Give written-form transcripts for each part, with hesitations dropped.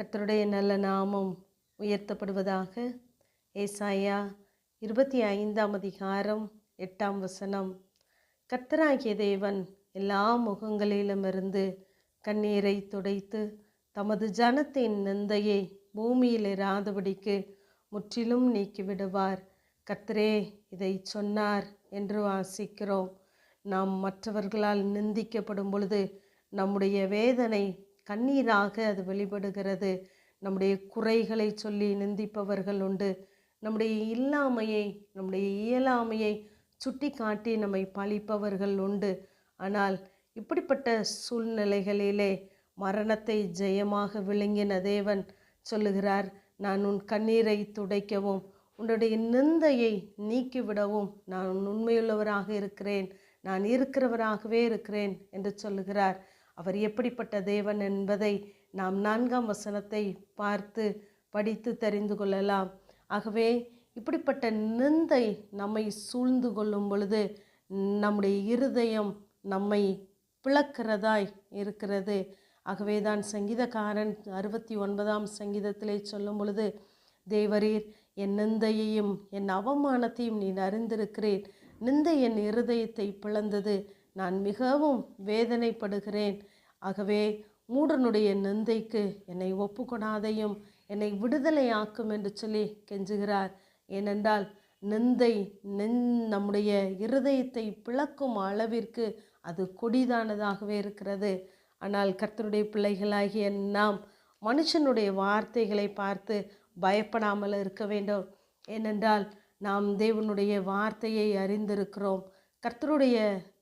கர்த்தருடைய நல்ல நாமம் உயர்த்தப்படுவதாக. ஏசாயா 25ஆம் அதிகாரம் 8ஆம் வசனம். கர்த்தராகிய தேவன் எல்லா முகங்களிலுமிருந்து கண்ணீரை துடைத்து தமது ஜனத்தின் நிந்தையை பூமியில் இராதபடிக்கு முற்றிலும் நீக்கிவிடுவார். கர்த்தரே இதை சொன்னார் என்று வாசிக்கிறோம். நாம் மற்றவர்களால் நிந்திக்கப்படும் பொழுது நம்முடைய வேதனை கண்ணீராக அது வெளிப்படுகிறது. நம்முடைய குறைகளை சொல்லி நிந்திப்பவர்கள் உண்டு. நம்முடைய இல்லாமையை, நம்முடைய இயலாமையை சுட்டி காட்டி நம்மை பழிப்பவர்கள் உண்டு. ஆனால் இப்படிப்பட்ட சூழ்நிலைகளிலே மரணத்தை ஜெயமாக விழுங்கின தேவன் சொல்லுகிறார், நான் உன் கண்ணீரை துடைக்கவும் உன்னுடைய நிந்தையை நீக்கிவிடவும் நான் உண்மையுள்ளவராக இருக்கிறேன், நான் இருக்கிறவராகவே இருக்கிறேன் என்று சொல்லுகிறார். அவர் எப்படிப்பட்ட தேவன் என்பதை நாம் 4ஆம் வசனத்தை பார்த்து படித்து தெரிந்து கொள்ளலாம். ஆகவே இப்படிப்பட்ட நிந்தை நம்மை சூழ்ந்து கொள்ளும் பொழுது நம்முடைய இருதயம் நம்மை பிளக்கிறதாய் இருக்கிறது. ஆகவே தான் சங்கீதக்காரன் 69ஆம் சங்கீதத்திலே சொல்லும் பொழுது, தேவரீர் என் நிந்தையையும் என் அவமானத்தையும் நீ அறிந்திருக்கிறேன். நிந்தை என் இருதயத்தை பிளந்தது, நான் மிகவும் வேதனைப்படுகிறேன். ஆகவே மூடனுடைய நிந்தைக்கு என்னை ஒப்புக்கொடாதையும் என்னை விடுதலையாக்கும் என்று சொல்லி கெஞ்சுகிறார். ஏனென்றால் நிந்தை நம்முடைய இருதயத்தை பிளக்கும் அளவிற்கு அது கொடிதானதாகவே இருக்கிறது. ஆனால் கர்த்தருடைய பிள்ளைகளாகிய நாம் மனுஷனுடைய வார்த்தைகளை பார்த்து பயப்படாமல் இருக்க வேண்டும். ஏனென்றால் நாம் தேவனுடைய வார்த்தையை அறிந்திருக்கிறோம். கர்த்தருடைய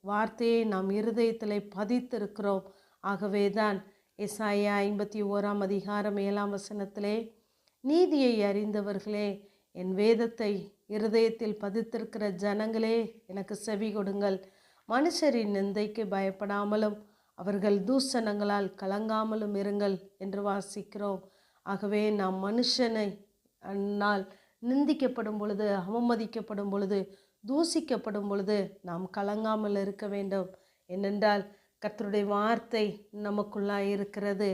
வார்த்தையை நாம் இருதயத்திலே பதித்திருக்கிறோம். ஆகவே தான் ஏசாயா 51ஆம் அதிகாரம் 7ஆம் வசனத்திலே, நீதியை அறிந்தவர்களே, என் வேதத்தை இருதயத்தில் பதித்திருக்கிற ஜனங்களே, எனக்கு செவி கொடுங்கள். மனுஷரின் நிந்தைக்கு பயப்படாமலும் அவர்கள் தூஷணங்களால் கலங்காமலும் இருங்கள் என்று வாசிக்கிறோம். ஆகவே நாம் மனுஷனை நிந்திக்கப்படும் பொழுது, அவமதிக்கப்படும் பொழுது, தூசிக்கப்படும் பொழுது நாம் கலங்காமல் இருக்க வேண்டும். ஏனென்றால் கர்த்தருடைய வார்த்தை நமக்குள்ளாய் இருக்கிறது.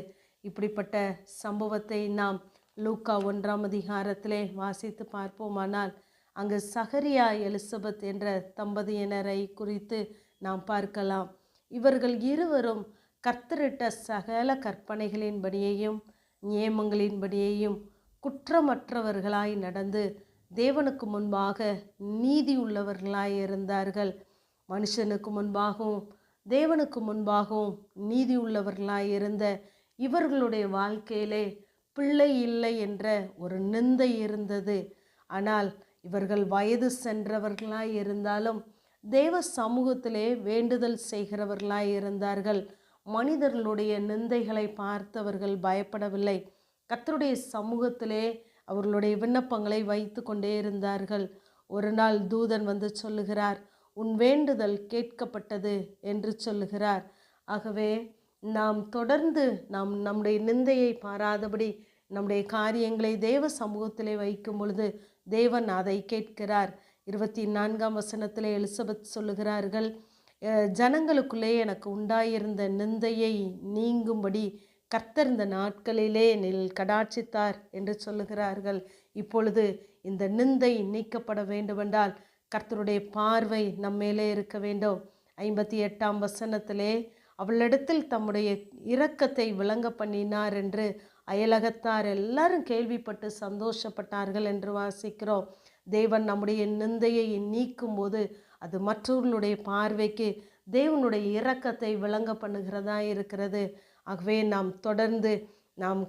இப்படிப்பட்ட சம்பவத்தை நாம் லூக்கா 1ஆம் அதிகாரத்திலே வாசித்து பார்ப்போமானால், அங்கு சகரியா எலிசபெத் என்ற தம்பதியினரை குறித்து நாம் பார்க்கலாம். இவர்கள் இருவரும் கர்த்தரிட்ட சகல கற்பனைகளின்படியையும் நியமங்களின்படியையும் குற்றமற்றவர்களாய் நடந்து தேவனுக்கு முன்பாக நீதி உள்ளவர்களாய் இருந்தார்கள். மனுஷனுக்கு முன்பாகவும் தேவனுக்கு முன்பாகவும் நீதி உள்ளவர்களாய் இருந்த இவர்களுடைய வாழ்க்கையிலே பிள்ளை இல்லை என்ற ஒரு நிந்தை இருந்தது. ஆனால் இவர்கள் வயது சென்றவர்களாய் இருந்தாலும் தேவ சமூகத்திலே வேண்டுதல் செய்கிறவர்களாய் இருந்தார்கள். மனிதர்களுடைய நிந்தைகளை பார்த்தவர்கள் பயப்படவில்லை. கர்த்தருடைய சமூகத்திலே அவர்களுடைய விண்ணப்பங்களை வைத்து கொண்டே இருந்தார்கள். ஒரு நாள் தூதன் வந்து சொல்லுகிறார், உன் வேண்டுதல் கேட்கப்பட்டது என்று சொல்லுகிறார். ஆகவே நாம் தொடர்ந்து நம்முடைய நிந்தையை பாராதபடி நம்முடைய காரியங்களை தேவ சமூகத்திலே வைக்கும் பொழுது தேவன் அதை கேட்கிறார். 24ஆம் வசனத்திலே எலிசபெத் சொல்லுகிறார்கள், ஜனங்களுக்குள்ளே எனக்கு உண்டாயிருந்த நிந்தையை நீங்கும்படி கர்த்தர் இந்த நாட்களிலே என்னில் கடாட்சித்தார் என்று சொல்லுகிறார்கள். இப்பொழுது இந்த நிந்தை நீக்கப்பட வேண்டுமென்றால் கர்த்தருடைய பார்வை நம்மேலே இருக்க வேண்டும். 58ஆம் வசனத்திலே, அவளிடத்தில் தம்முடைய இரக்கத்தை விளங்க பண்ணினார் என்று அயலகத்தார் எல்லாரும் கேள்விப்பட்டு சந்தோஷப்பட்டார்கள் என்று வாசிக்கிறோம். தேவன் நம்முடைய நிந்தையை நீக்கும் போது அது மற்றவர்களுடைய பார்வைக்கு தேவனுடைய இரக்கத்தை விளங்க பண்ணுகிறதா இருக்கிறது. ஆகவே நாம் தொடர்ந்து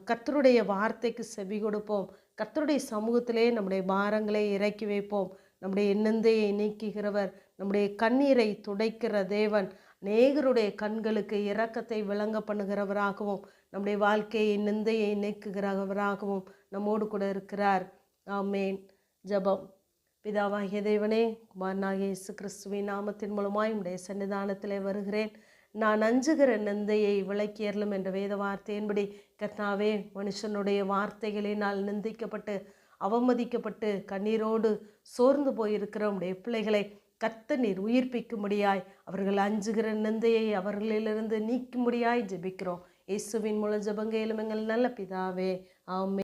கர்த்தருடைய வார்த்தைக்கு செவி கொடுப்போம். கர்த்தருடைய சமூகத்திலே நம்முடைய பாரங்களை இறக்கி வைப்போம். நம்முடைய நிந்தையை நீக்குகிறவர், நம்முடைய கண்ணீரை துடைக்கிற தேவன் அநேகருடைய கண்களுக்கு இரக்கத்தை விளங்க பண்ணுகிறவராகவும் நம்முடைய வாழ்க்கையை நிந்தையை நீக்குகிறவராகவும் நம்மோடு கூட இருக்கிறார். ஆமேன். ஜெபம். பிதாவாகிய தேவனே, குமாரனாகிய இயேசு கிறிஸ்துவின் நாமத்தின் மூலமாய் உம்முடைய சன்னிதானத்திலே வருகிறேன். நான் அஞ்சுகிற நிந்தையை விளக்கியறலும் என்ற வேத வார்த்தையின்படி கர்த்தாவே, மனுஷனுடைய வார்த்தைகளினால் நிந்திக்கப்பட்டு அவமதிக்கப்பட்டு கண்ணீரோடு சோர்ந்து போயிருக்கிற உடைய பிள்ளைகளை கர்த்தர் நீர் உயிர்ப்பிக்கும்படியாய் அவர்கள் அஞ்சுகிற நிந்தையை அவர்களிலிருந்து நீக்கும்படியாய் ஜெபிக்கிறோம். இயேசுவின் மூலம் ஜெபங்கேலும் எங்கள் நல்ல பிதாவே. ஆமென்.